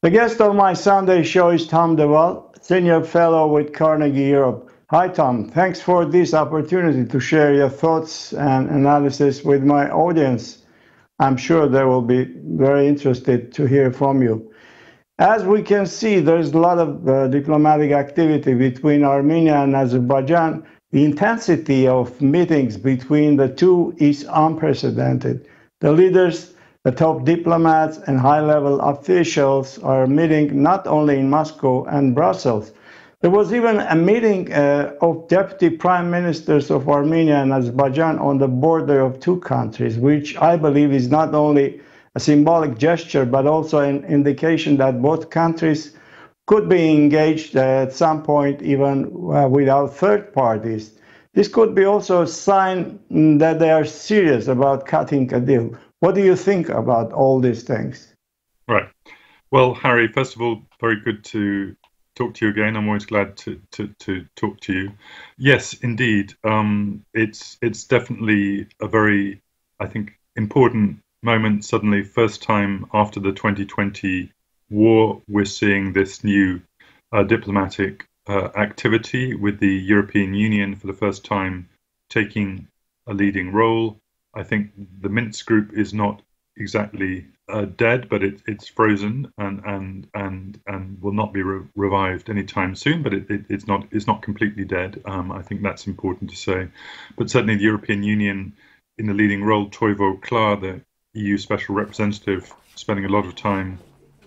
The guest of my Sunday show is Tom DeWall, Senior Fellow with Carnegie Europe. Hi, Tom. Thanks for this opportunity to share your thoughts and analysis with my audience. I'm sure they will be very interested to hear from you. As we can see, there's a lot of diplomatic activity between Armenia and Azerbaijan. The intensity of meetings between the two is unprecedented. The leaders, the top diplomats, and high-level officials are meeting not only in Moscow and Brussels. There was even a meeting of deputy prime ministers of Armenia and Azerbaijan on the border of two countries, which I believe is not only a symbolic gesture, but also an indication that both countries could be engaged at some point even without third parties. This could be also a sign that they are serious about cutting a deal. What do you think about all these things? Right. Well, Harry, first of all, very good to talk to you again. I'm always glad to talk to you. Yes, indeed. It's definitely a very, I think, important moment. Suddenly, first time after the 2020 war, we're seeing this new diplomatic activity with the European Union for the first time taking a leading role. I think the Minsk group is not exactly dead, but it's frozen and will not be revived anytime soon. But it's not completely dead. I think that's important to say. But certainly the European Union in the leading role, Toivo Klar, the EU Special Representative, spending a lot of time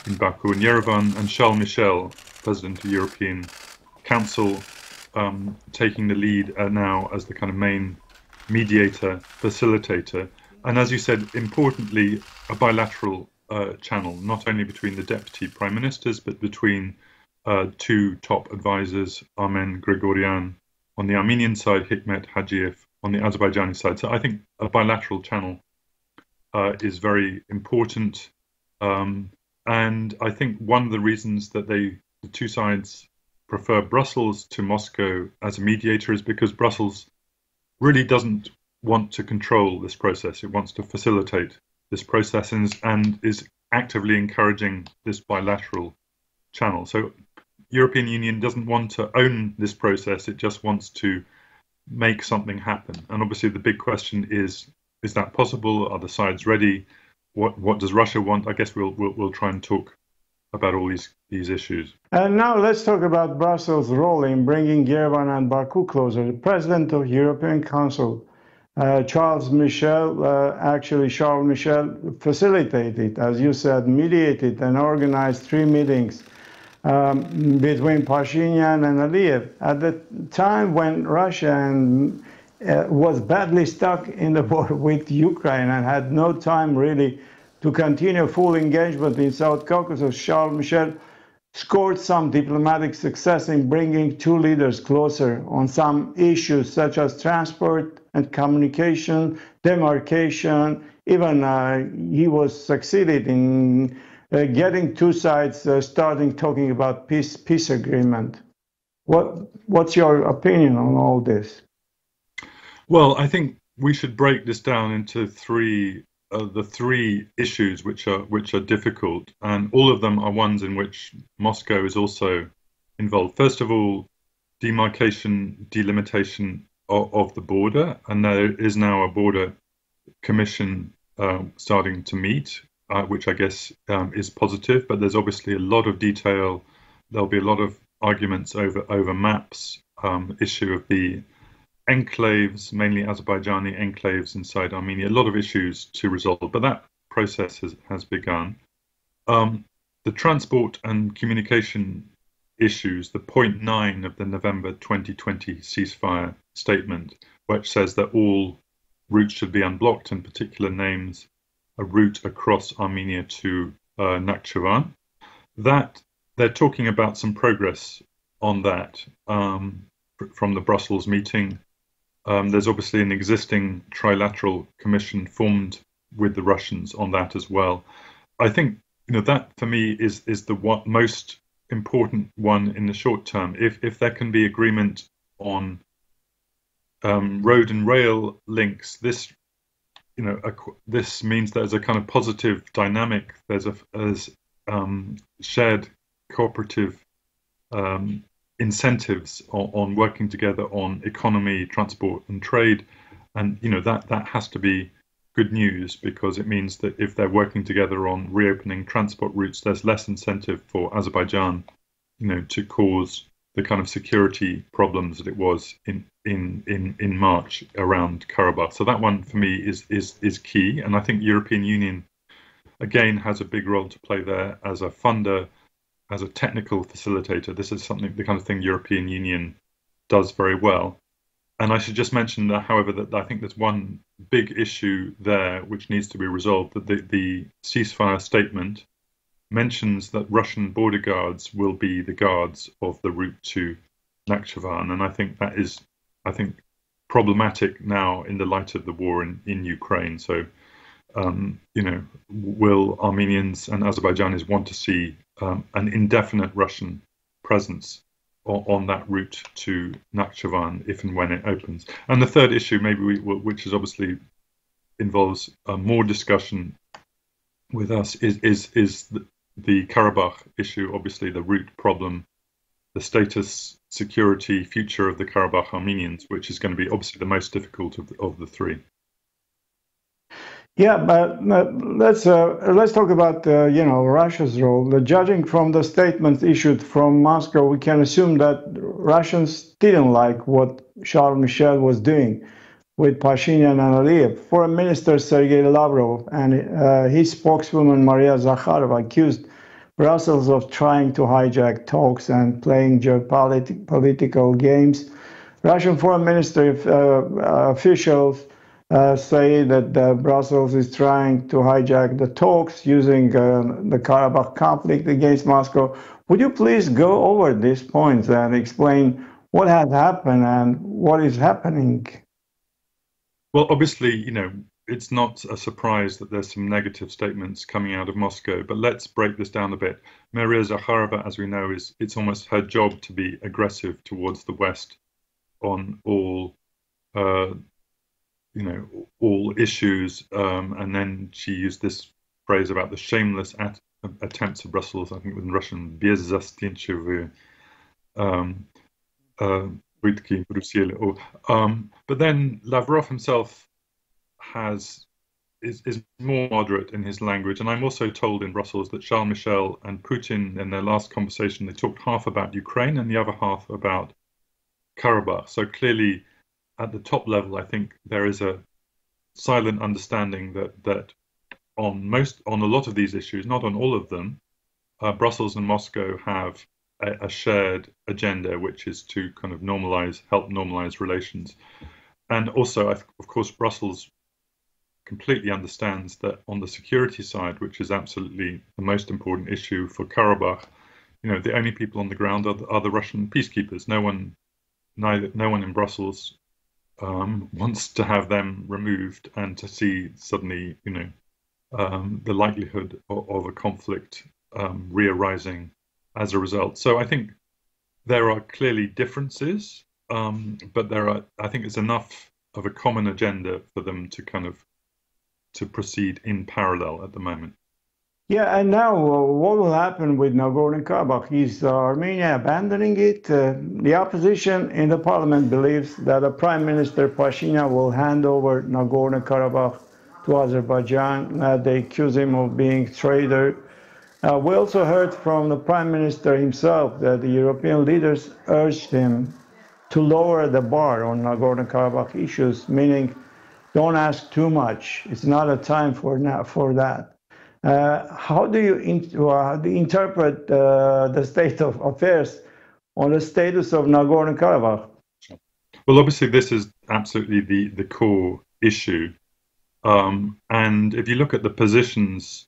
in Baku and Yerevan, and Charles Michel, President of the European Council, taking the lead now as the kind of main mediator, facilitator, and as you said, importantly, a bilateral channel, not only between the deputy prime ministers, but between two top advisors, Armen Grigoryan on the Armenian side, Hikmet Hajiev on the Azerbaijani side. So I think a bilateral channel is very important. And I think one of the reasons that the two sides prefer Brussels to Moscow as a mediator is because Brussels really doesn't want to control this process. It wants to facilitate this process and is actively encouraging this bilateral channel. So European Union doesn't want to own this process. It just wants to make something happen. And obviously the big question is that possible? Are the sides ready? What does Russia want? I guess we'll try and talk about all these issues. And now let's talk about Brussels' role in bringing Yerevan and Baku closer. The President of the European Council, Charles Michel, facilitated, as you said, mediated and organized 3 meetings between Pashinyan and Aliyev at the time when Russia was badly stuck in the war with Ukraine and had no time really to continue full engagement in South Caucasus. Charles Michel scored some diplomatic success in bringing two leaders closer on some issues such as transport and communication, demarcation. Even he was succeeded in getting two sides starting talking about peace agreement. What's your opinion on all this? Well, I think we should break this down into the three issues which are difficult, and all of them are ones in which Moscow is also involved. First of all, demarcation, delimitation of the border, and there is now a border commission starting to meet, which I guess is positive. But there's obviously a lot of detail. There'll be a lot of arguments over maps, issue of the enclaves, mainly Azerbaijani enclaves inside Armenia, a lot of issues to resolve, but that process has begun. The transport and communication issues, the point 9 of the November 2020 ceasefire statement, which says that all routes should be unblocked, and particular names a route across Armenia to Nakhchivan. That they're talking about some progress on that from the Brussels meeting. There's obviously an existing trilateral commission formed with the Russians on that as well. I think that for me is the most important one in the short term. If there can be agreement on road and rail links, this means there's a kind of positive dynamic. There's shared cooperative incentives on working together on economy, transport, and trade, and that has to be good news, because it means that if they're working together on reopening transport routes, there's less incentive for Azerbaijan, to cause the kind of security problems that it was in March around Karabakh. So that one for me is key, and I think European Union again has a big role to play there as a funder, as a technical facilitator. This is the kind of thing European Union does very well. And I should just mention that, however, that I think there's one big issue there which needs to be resolved, that the ceasefire statement mentions that Russian border guards will be the guards of the route to Nakhchivan. And I think that is, problematic now in the light of the war in Ukraine. So, will Armenians and Azerbaijanis want to see an indefinite Russian presence on that route to Nakhchivan if and when it opens? And the third issue, which is obviously involves more discussion with us, is the Karabakh issue. Obviously, the root problem, the status, security, future of the Karabakh Armenians, which is going to be obviously the most difficult of the three. Yeah, but let's talk about Russia's role. Judging from the statements issued from Moscow, we can assume that Russians didn't like what Charles Michel was doing with Pashinyan and Aliyev. Foreign Minister Sergei Lavrov and his spokeswoman Maria Zakharova accused Brussels of trying to hijack talks and playing geopolitical games. Russian Foreign Ministry officials say that Brussels is trying to hijack the talks using the Karabakh conflict against Moscow. Would you please go over these points and explain what has happened and what is happening? Well, obviously, it's not a surprise that there's some negative statements coming out of Moscow, but let's break this down a bit. Maria Zakharova, as we know, it's almost her job to be aggressive towards the West on all issues, and then she used this phrase about the shameless attempts of Brussels, I think in Russian, беззастенчивые пытки Брюсселя. But then Lavrov himself is more moderate in his language, and I'm also told in Brussels that Charles Michel and Putin, in their last conversation, they talked half about Ukraine and the other half about Karabakh. So clearly, at the top level, I think there is a silent understanding that on a lot of these issues, not on all of them, Brussels and Moscow have a shared agenda, which is to kind of help normalize relations. And also, of course, Brussels completely understands that on the security side, which is absolutely the most important issue for Karabakh, the only people on the ground are the Russian peacekeepers. No one in Brussels wants to have them removed and to see suddenly, the likelihood of a conflict re-arising as a result. So I think there are clearly differences, but I think it's enough of a common agenda for them to proceed in parallel at the moment. Yeah, and now what will happen with Nagorno-Karabakh? Is Armenia abandoning it? The opposition in the parliament believes that Prime Minister Pashinyan will hand over Nagorno-Karabakh to Azerbaijan. They accuse him of being a traitor. We also heard from the Prime Minister himself that the European leaders urged him to lower the bar on Nagorno-Karabakh issues, meaning don't ask too much. It's not a time for that. How do you interpret the state of affairs on the status of Nagorno-Karabakh? Well, obviously, this is absolutely the core issue. And if you look at the positions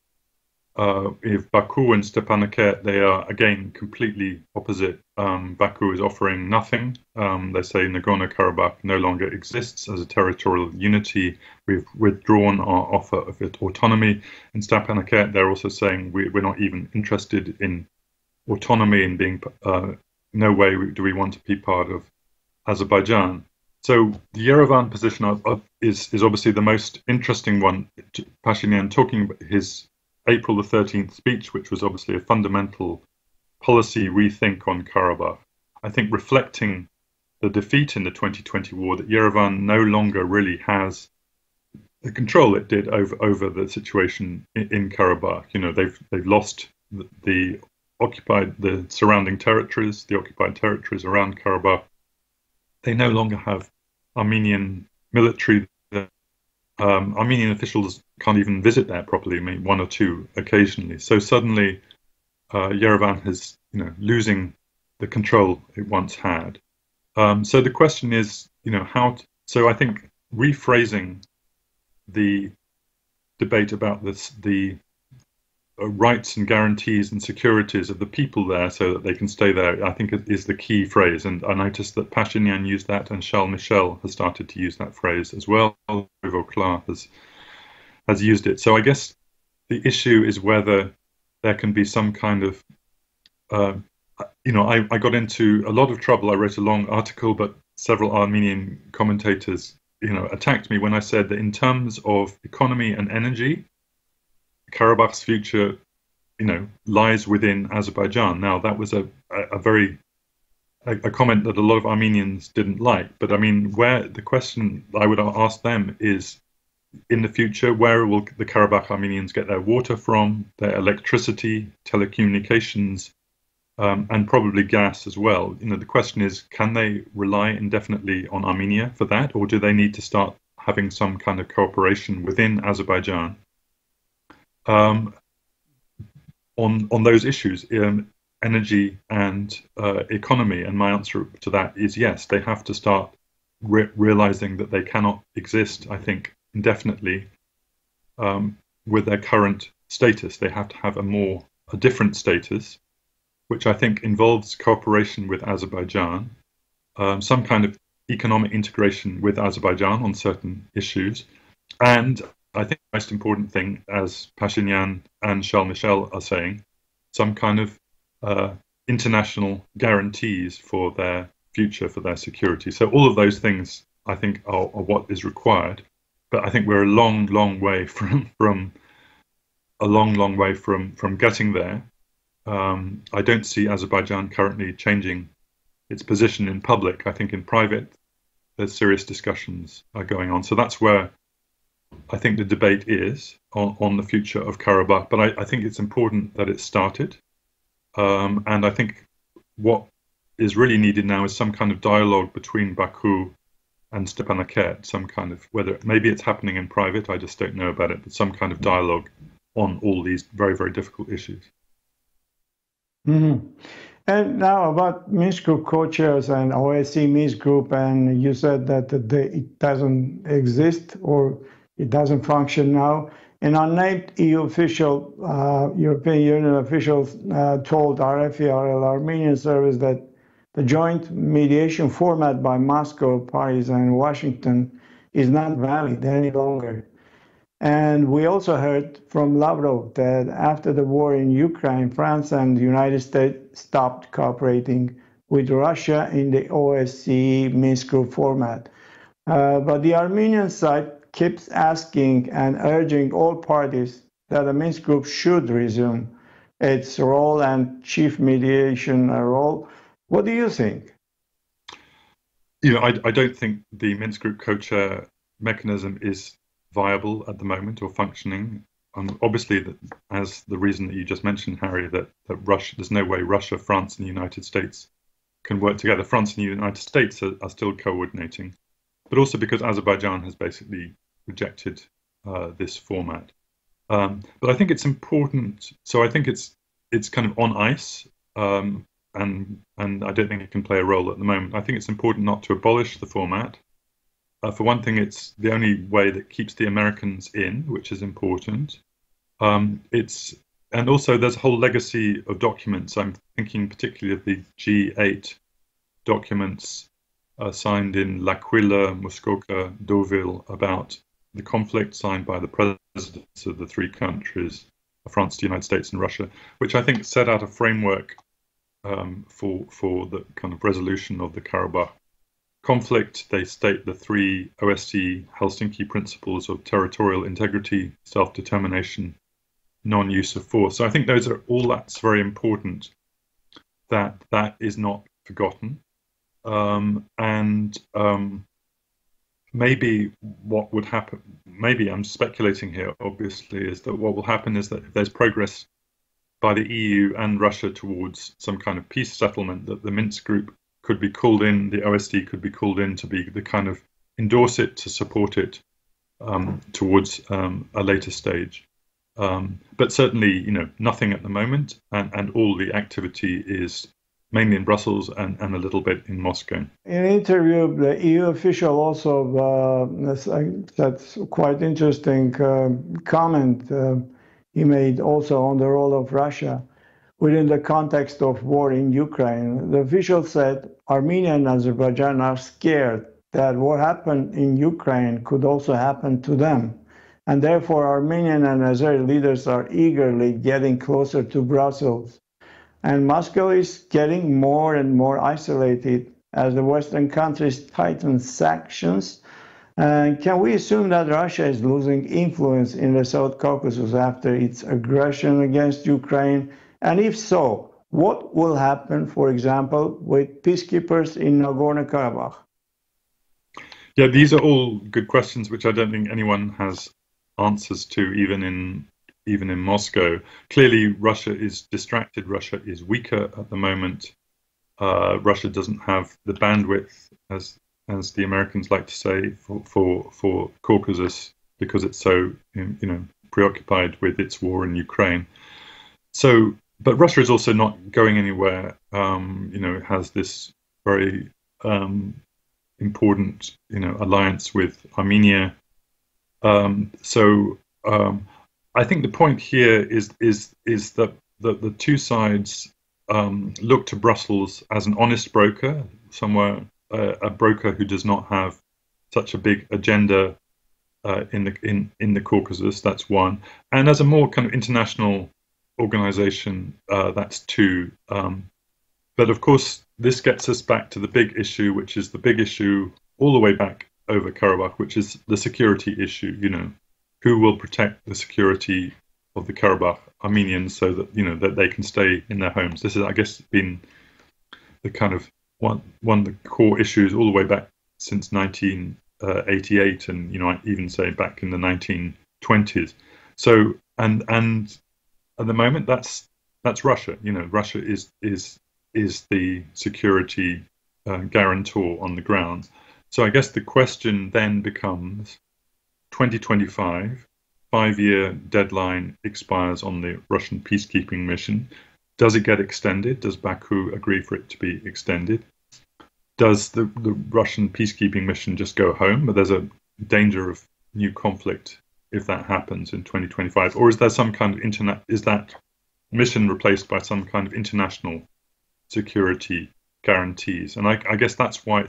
of Baku and Stepanakert, they are, again, completely opposite. Baku is offering nothing. They say Nagorno-Karabakh no longer exists as a territorial unity. We've withdrawn our offer of autonomy. In Stepanakert, they're also saying we're not even interested in autonomy and being, no way do we want to be part of Azerbaijan. So the Yerevan position is obviously the most interesting one. Pashinyan talking about his April the 13th speech, which was obviously a fundamental policy rethink on Karabakh. I think reflecting the defeat in the 2020 war, that Yerevan no longer really has the control it did over the situation in Karabakh. You know, they've lost the surrounding territories, the occupied territories around Karabakh. They no longer have Armenian military. Armenian officials can't even visit there properly. I mean, one or two occasionally. So suddenly, Yerevan is, losing the control it once had. So the question is, so I think rephrasing the debate about the rights and guarantees and securities of the people there so that they can stay there, I think is the key phrase. And I noticed that Pashinyan used that, and Charles Michel has started to use that phrase as well. Vauclin has used it. So I guess the issue is whether there can be some kind of, I got into a lot of trouble. I wrote a long article, but several Armenian commentators, attacked me when I said that in terms of economy and energy, Karabakh's future, lies within Azerbaijan. Now, that was a comment that a lot of Armenians didn't like. But I mean, where the question I would ask them is, in the future, where will the Karabakh Armenians get their water from, their electricity, telecommunications, and probably gas as well? The question is, can they rely indefinitely on Armenia for that, or do they need to start having some kind of cooperation within Azerbaijan on those issues, energy and economy? And my answer to that is yes. They have to start realizing that they cannot exist, I think, indefinitely with their current status. They have to have a different status, which I think involves cooperation with Azerbaijan, some kind of economic integration with Azerbaijan on certain issues, and I think the most important thing, as Pashinyan and Charles Michel are saying, some kind of international guarantees for their future, for their security. So all of those things, I think, are what is required. But I think we're a long, long way from getting there. I don't see Azerbaijan currently changing its position in public. I think in private, there's serious discussions are going on. So that's where I think the debate is on the future of Karabakh. But I think it's important that it started. And I think what is really needed now is some kind of dialogue between Baku and Stepanakert, some kind of, whether maybe it's happening in private, I just don't know about it, but some kind of dialogue on all these very, very difficult issues. Mm-hmm. And now about Minsk Group co-chairs and OSCE Minsk Group, and you said that it doesn't exist or it doesn't function now. An unnamed EU official, European Union officials told RFE, Armenian service, that the joint mediation format by Moscow, Paris, and Washington is not valid any longer. And we also heard from Lavrov that after the war in Ukraine, France and the United States stopped cooperating with Russia in the OSCE Minsk Group format. But the Armenian side keeps asking and urging all parties that the Minsk Group should resume its role and chief mediation role. What do you think? I don't think the Minsk Group co-chair mechanism is viable at the moment or functioning. Obviously, as the reason that you just mentioned, Harry, that Russia, there's no way Russia, France, and the United States can work together. France and the United States are still coordinating, but also because Azerbaijan has basically rejected this format. But I think it's important. So I think it's kind of on ice, and I don't think it can play a role at the moment. I think it's important not to abolish the format. For one thing, it's the only way that keeps the Americans in, which is important. And also there's a whole legacy of documents. I'm thinking particularly of the G8 documents signed in L'Aquila, Muskoka, Deauville about the conflict, signed by the presidents of the three countries, France, the United States, and Russia, which I think set out a framework for the kind of resolution of the Karabakh conflict. They state the three OSCE Helsinki principles of territorial integrity, self-determination, non-use of force. So I think that's very important, that is not forgotten. And maybe what would happen, maybe I'm speculating here, obviously, is that what will happen is that if there's progress by the EU and Russia towards some kind of peace settlement, that the Minsk group could be called in, the OSD could be called in to be the kind of endorse it, to support it towards a later stage. But certainly, nothing at the moment, and all the activity is mainly in Brussels and a little bit in Moscow. In an interview, the EU official also that's quite interesting comment he made also on the role of Russia within the context of war in Ukraine. The official said Armenia and Azerbaijan are scared that what happened in Ukraine could also happen to them. And therefore, Armenian and Azeri leaders are eagerly getting closer to Brussels. And Moscow is getting more and more isolated as the Western countries tighten sanctions. And can we assume that Russia is losing influence in the South Caucasus after its aggression against Ukraine? And if so, what will happen, for example, with peacekeepers in Nagorno-Karabakh? Yeah, these are all good questions, which I don't think anyone has answers to, even in Moscow. Clearly, Russia is distracted. Russia is weaker at the moment. Russia doesn't have the bandwidth, as the Americans like to say, for Caucasus, because it's so preoccupied with its war in Ukraine. So, but Russia is also not going anywhere. It has this very important alliance with Armenia. I think the point here is that the two sides look to Brussels as an honest broker, a broker who does not have such a big agenda in the Caucasus. That's one, and as a more kind of international organization, that's two. But of course, this gets us back to the big issue, which is the big issue all the way back over Karabakh, which is the security issue. Who will protect the security of the Karabakh Armenians so that that they can stay in their homes? This is, I guess, been the kind of one of the core issues all the way back since 1988, and I even say back in the 1920s. So and at the moment, that's Russia. Russia is the security guarantor on the ground. So I guess the question then becomes, 2025, 5-year deadline expires on the Russian peacekeeping mission. Does it get extended? Does Baku agree for it to be extended? Does the Russian peacekeeping mission just go home? But there's a danger of new conflict if that happens in 2025. Or is there some kind of is that mission replaced by some kind of international security guarantees? And I guess that's why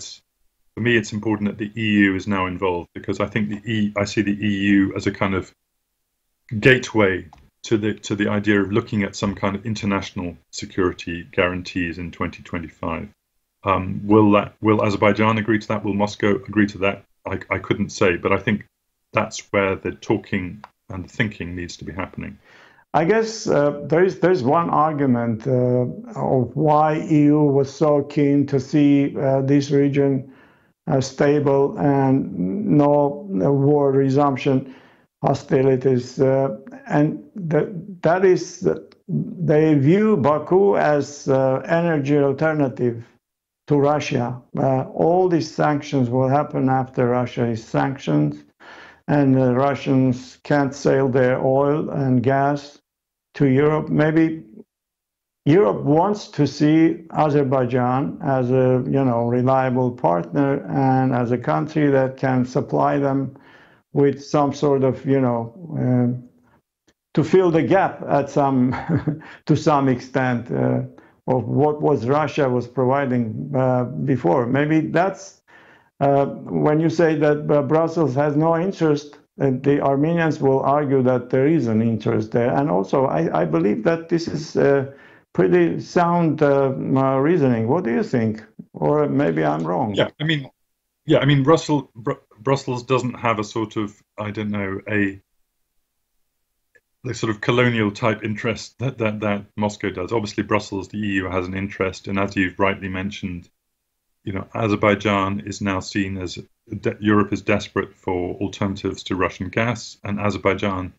for me, it's important that the EU is now involved, because I think I see the EU as a kind of gateway to the idea of looking at some kind of international security guarantees in 2025. Will Azerbaijan agree to that? Will Moscow agree to that? I couldn't say, but I think that's where the talking and the thinking needs to be happening. I guess there's one argument of why EU was so keen to see this region stable and no war resumption hostilities, and that is they view Baku as energy alternative to Russia. All these sanctions will happen after Russia is sanctioned, and the Russians can't sell their oil and gas to Europe. Maybe Europe wants to see Azerbaijan as a reliable partner and as a country that can supply them with some sort of to fill the gap at to some extent of what Russia was providing before. Maybe that's when you say that Brussels has no interest. The Armenians will argue that there is an interest there, and also I believe that this is pretty sound reasoning. What do you think? Or maybe I'm wrong. Yeah, I mean, Brussels doesn't have a sort of, I don't know, the sort of colonial type interest that Moscow does. Obviously, Brussels, the EU has an interest, and as you've rightly mentioned, Azerbaijan is now seen as Europe is desperate for alternatives to Russian gas, and Azerbaijan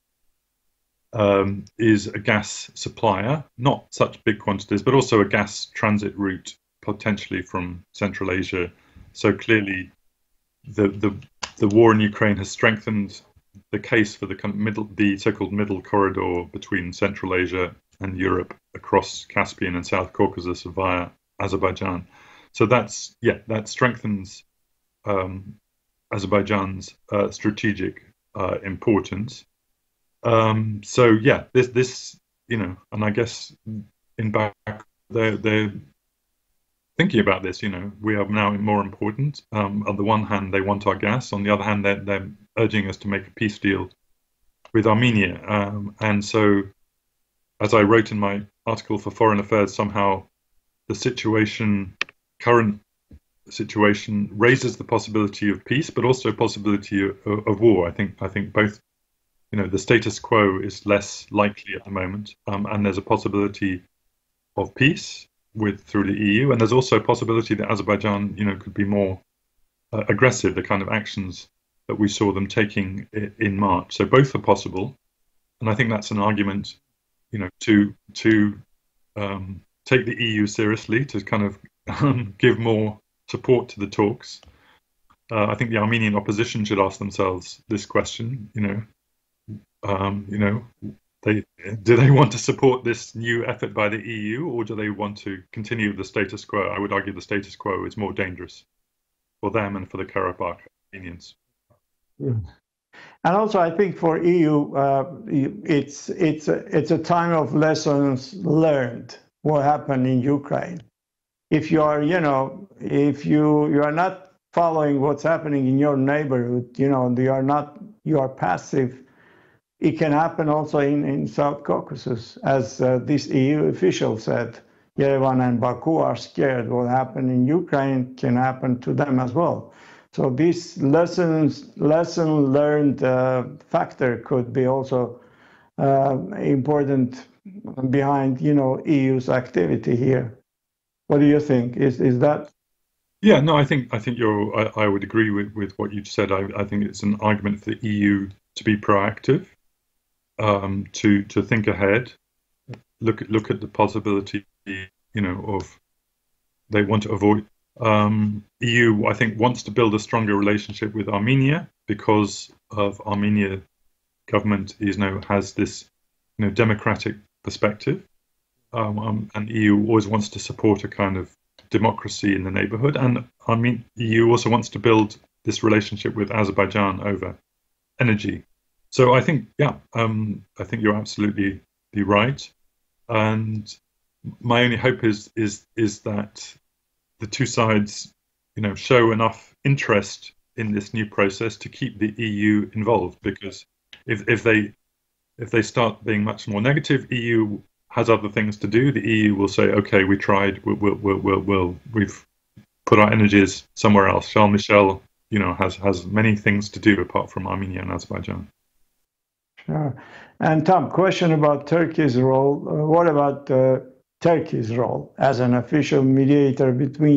is a gas supplier, not such big quantities, but also a gas transit route potentially from Central Asia. So clearly, the war in Ukraine has strengthened the case for the kind of the so-called middle corridor between Central Asia and Europe across Caspian and South Caucasus via Azerbaijan. So that strengthens Azerbaijan's strategic importance. So yeah, this and I guess in back they're thinking about this. We are now more important. On the one hand, they want our gas. On the other hand, they're urging us to make a peace deal with Armenia. And so, as I wrote in my article for Foreign Affairs, somehow the current situation raises the possibility of peace, but also possibility of war. I think both. The status quo is less likely at the moment, and there's a possibility of peace through the EU, and there's also a possibility that Azerbaijan, could be more aggressive, the kind of actions that we saw them taking in March. So both are possible, and I think that's an argument, to take the EU seriously, to kind of give more support to the talks. I think the Armenian opposition should ask themselves this question, do they want to support this new effort by the EU, or do they want to continue the status quo? I would argue the status quo is more dangerous for them and for the Karabakh Armenians. Yeah. And also, I think for EU, it's a time of lessons learned. What happened in Ukraine? If you are, you are not following what's happening in your neighborhood, you are passive. It can happen also in South Caucasus, as this EU official said. Yerevan and Baku are scared. What happened in Ukraine can happen to them as well. So this lesson learned factor could be also important behind EU's activity here. What do you think? Is that? Yeah, no, I think I would agree with what you said. I think it's an argument for the EU to be proactive. To think ahead, look at the possibility, of they want to avoid. EU, I think, wants to build a stronger relationship with Armenia because of Armenia government has this democratic perspective, and EU always wants to support a kind of democracy in the neighborhood, and EU also wants to build this relationship with Azerbaijan over energy. So I think, I think you're absolutely right, and my only hope is that the two sides, show enough interest in this new process to keep the EU involved. Because if they start being much more negative, EU has other things to do. The EU will say, okay, we tried, we've put our energies somewhere else. Charles Michel, has many things to do apart from Armenia and Azerbaijan. Sure. And Tom, question about Turkey's role. What about Turkey's role as an official mediator between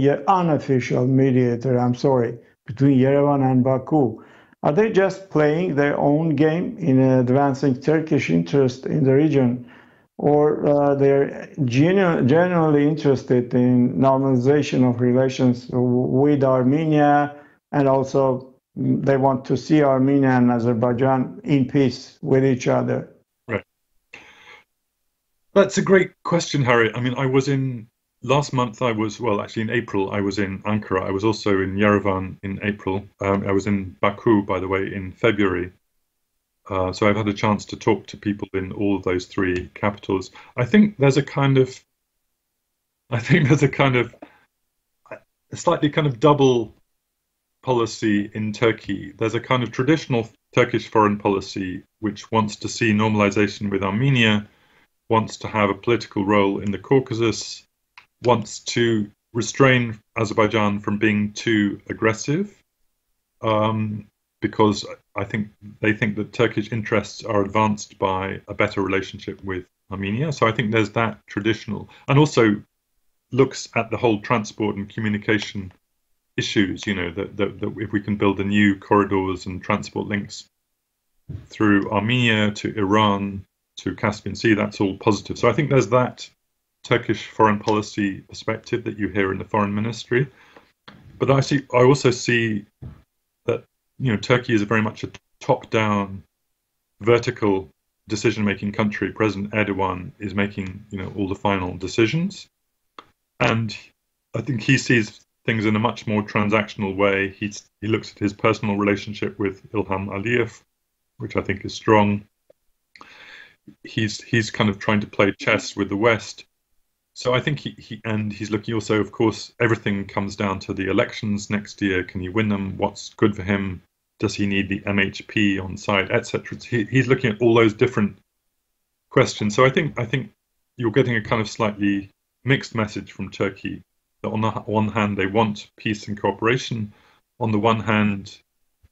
between Yerevan and Baku? Are they just playing their own game in advancing Turkish interest in the region, or they're genuinely interested in normalization of relations with Armenia, and also they want to see Armenia and Azerbaijan in peace with each other? Right. That's a great question, Harry. I mean, last month, actually in April, I was in Ankara. I was also in Yerevan in April. I was in Baku, by the way, in February. So I've had a chance to talk to people in all of those three capitals. I think there's a slightly kind of double policy in Turkey. There's a kind of traditional Turkish foreign policy which wants to see normalization with Armenia, wants to have a political role in the Caucasus, wants to restrain Azerbaijan from being too aggressive, because I think they think that Turkish interests are advanced by a better relationship with Armenia. So I think there's that traditional, and also looks at the whole transport and communication issues. That if we can build the new corridors and transport links through Armenia to Iran to Caspian Sea, that's all positive. So I think there's that Turkish foreign policy perspective that you hear in the foreign ministry. But I also see that Turkey is very much a top-down, vertical decision-making country. President Erdogan is making all the final decisions, and I think he sees things in a much more transactional way. He looks at his personal relationship with Ilham Aliyev, which I think is strong. He's kind of trying to play chess with the West. So I think he's looking also, of course, everything comes down to the elections next year. Can he win them? What's good for him? Does he need the MHP on side, etc.? He's looking at all those different questions. So I think you're getting a kind of slightly mixed message from Turkey. That on the one hand, they want peace and cooperation. On the one hand,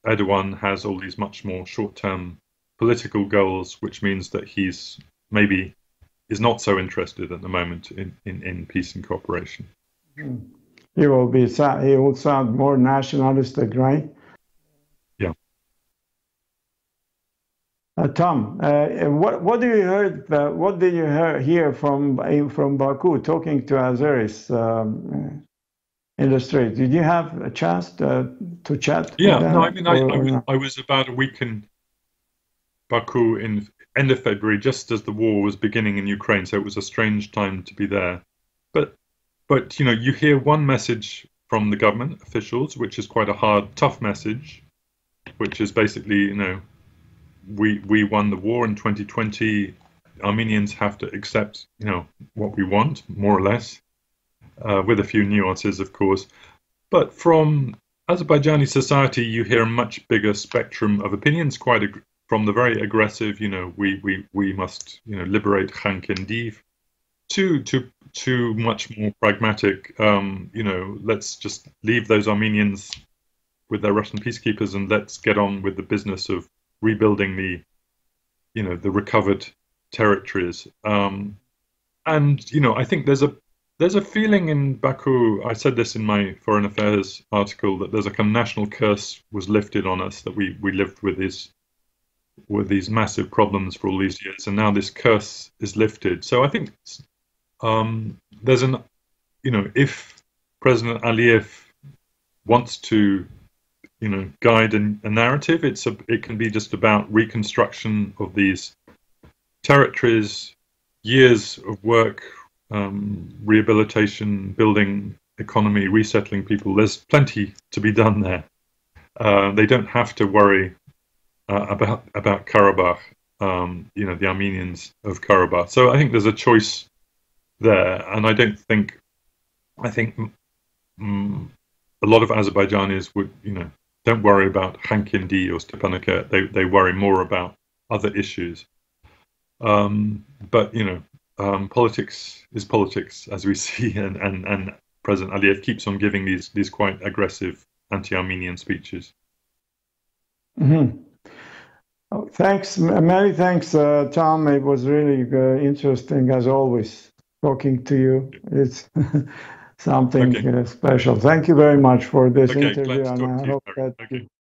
Erdogan has all these much more short-term political goals, which means that he's maybe is not so interested at the moment in peace and cooperation. He will sound more nationalistic, right? Yeah. Tom, what did you hear from Baku talking to Azeris in the street? Did you have a chance to chat? Yeah, no, I mean, I was about a week in Baku in end of February, just as the war was beginning in Ukraine, so it was a strange time to be there. But you hear one message from the government officials, which is quite a hard, tough message, which is basically, we won the war in 2020. Armenians have to accept, what we want, more or less, with a few nuances, of course. But from Azerbaijani society, you hear a much bigger spectrum of opinions, from the very aggressive, we must, liberate Khan Kendiv, to much more pragmatic, let's just leave those Armenians with their Russian peacekeepers and let's get on with the business of rebuilding the recovered territories. And I think there's a feeling in Baku. I said this in my Foreign Affairs article, that there's a kind of national curse was lifted on us, that we lived with these massive problems for all these years, and now this curse is lifted. So I think there's if President Aliyev wants to guide a narrative, it can be just about reconstruction of these territories, years of work, rehabilitation, building economy, resettling people. There's plenty to be done there. They don't have to worry about Karabakh, the Armenians of Karabakh. So I think there's a choice there, and I think a lot of Azerbaijanis would, don't worry about Khan Kendi or Stepanakert. They worry more about other issues. But politics is politics, as we see, and President Aliyev keeps on giving these quite aggressive anti-Armenian speeches. Mm-hmm. Oh, thanks, many thanks, Tom. It was really interesting, as always, talking to you. It's something special. Thank you very much for this interview, and I hope that